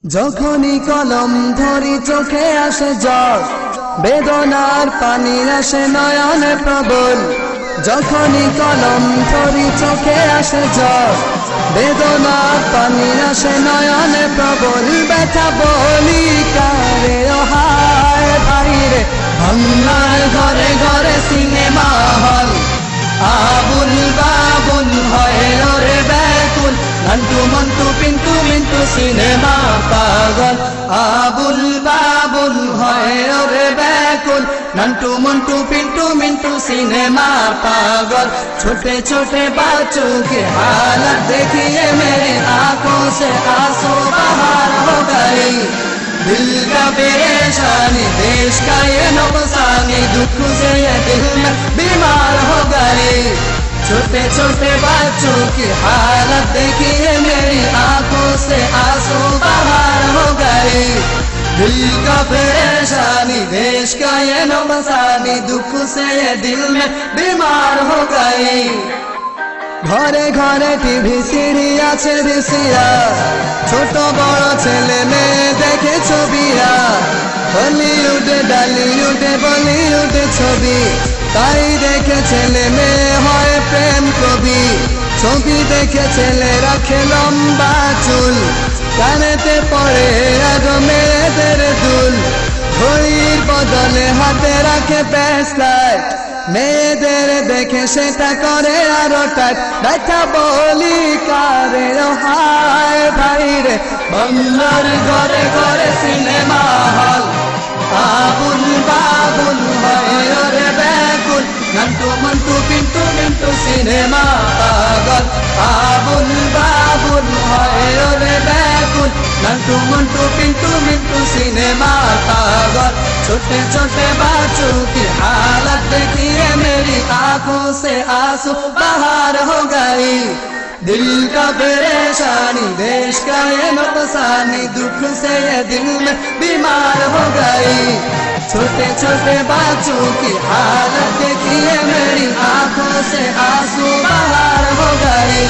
যখনই কলম ধরি চোখে আসে জল, বেদনার পানি আসে নয়নে প্রবল। যখনই কলম ধরি চোখে আসে জল, বেদনার পানি আসে নয়নে প্রবল। ব্যথা বলি কারে ও হায় ভাইরে, বাংলার ঘরে ঘরে সিনেমা হল। আবুল বাবুল হয় রে ব্যাকুল, নান্টু মন্টু পিন্টু মিন্টু সিনেমা পাগল। আবুল বাবুল হয় রে ব্যাকুল, নান্টু মন্টু পিন্টু মিন্টু সিনেमा पागल। छोटे छोटे बच्चों के हालत देखिए मेरी आंखों से आंसू बाहर हो गई। दिल का परेशानी, देश का ये नुकसानी, दुख से ये दिल में बीमार हो गई। छोटे छोटे बच्चों की हालत देखिए मेरी आंखों से आंसू बाहर हो गई। दिल का परेशानी, देश का ये नुकसानी, दुख से ये दिल में बीमार हो गई। ঘরে ঘরে টিভি সিরিয়াল ছেড়েছিয়া, ছোট বড় ছেলে মেয়ে দেখে ছবিরা। হলিউডে ডালিউডে বলিউডে ছবি, তাই দেখে ছেলে মেয়ে হয় প্রেম কবি। ছবি দেখে ছেলে রাখে লম্বা চুল, কানেতে পড়ে আর মেয়েদের দুল। ঘড়ির বদলে হাতে রাখে ব্রেসলেট, মেয়েদের দেখে সেটা করে আরো টাইট। ব্যথা বলি কারে ও হায় ভাইরে, বাংলার ঘরে ঘরে সিনেমা হল। আবুল বাবুল হয় রে ব্যাকুল, নান্টু মন্টু পিন্টু মিন্টু সিনেমা পাগল। আবুল বাবুল হয় রে ব্যাকুল, নান্টু মন্টু পিন্টু मिंटू सिनेमा पागल। छोटे छोटे बच्चों की हालत देखिए मेरी आंखों से आंसू बाहर हो गई। दिल का परेशानी, देश का ये नुकसानी, दुख से ये दिल में बीमार हो गई। छोटे छोटे बच्चों की हालत देखिए मेरी आंखों से आंसू बाहर हो गई।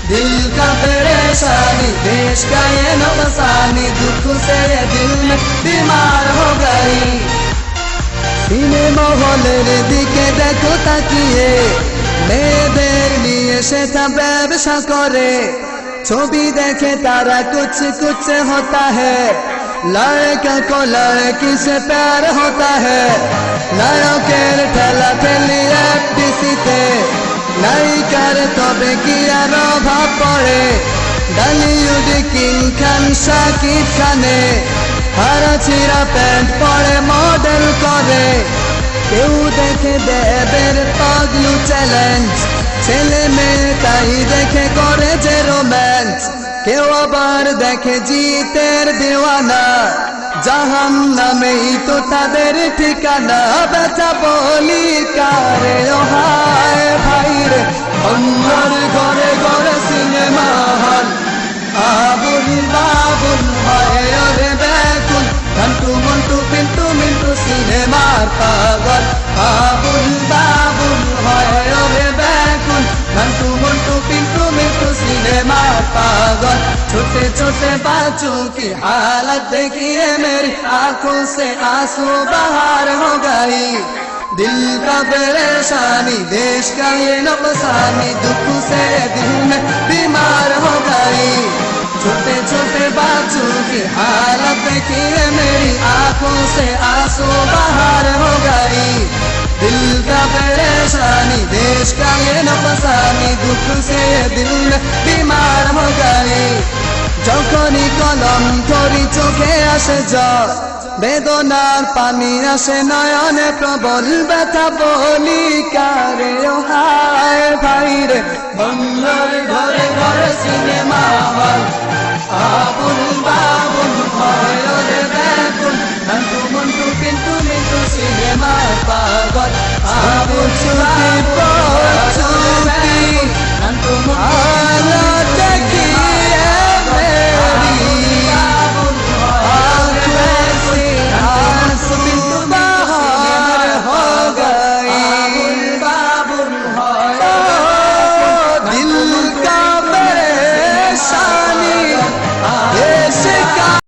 दिल का परेशानी, देश का ये नुकसानी, दुख से ये दिल में बीमार हो गई। সিনেমা হলের দিকে দেখো তাকিয়ে, মেয়েদের নিয়ে সেটা ব্যবসা করে। ছবি দেখে তারা कुछ कुछ होता है, लड़का को लड़की से प्यार होता है। নায়কের ঠেলা ঠেলি এফডিসিতে, নায়িকার তবে কি আর অভাব পড়ে। ডালিউড কিং খান শাকিব খানে হারা ছিঁড়া প্যান্ট পরে মডেল করে। কেউ দেখে দেবের পাগলু চ্যালেঞ্জ, ছেলে মেয়ে তাই দেখে করে যে রোম্যান্স। কেউ আবার দেখে জিতের দেওয়ানা, জাহান্নামেই তো তাদের ঠিকানা। ব্যথা বলি কারে ও হায় ভাইরে, বাংলার ঘরে ঘরে সিনেমা হল। আবুল বাবুল হয় রে ব্যাকুল, নান্টু মন্টু পিন্টু মিন্টু সিনেমার পাগল। আবুল বাবুল হয় রে ব্যাকুল, নান্টু মন্টু পিন্টু মিন্টু सिनेमार पागल। छोटे छोटे बच्चों की हालत देखिए मेरी आंखों से आंसू बाहर हो गई। दिल का परेशानी, देश का ये नुकसानी, दुख से दिल में बीमार हो गई। छोटे छोटे बच्चों की हालत देखिए मेरी आंखों से आंसू बाहर हो गई। दिल का परेशानी, देश का ये नुकसानी, दुख से दिल में बीमार हो गई। যখনই কলম ধরি চোখে আসে জল, বেদনার পানি আসে নয়নে প্রবল। ব্যথা বলি কারে ও হায় ভাইরে, বাংলার ঘরে ঘরে সিনেমা হল। আবুল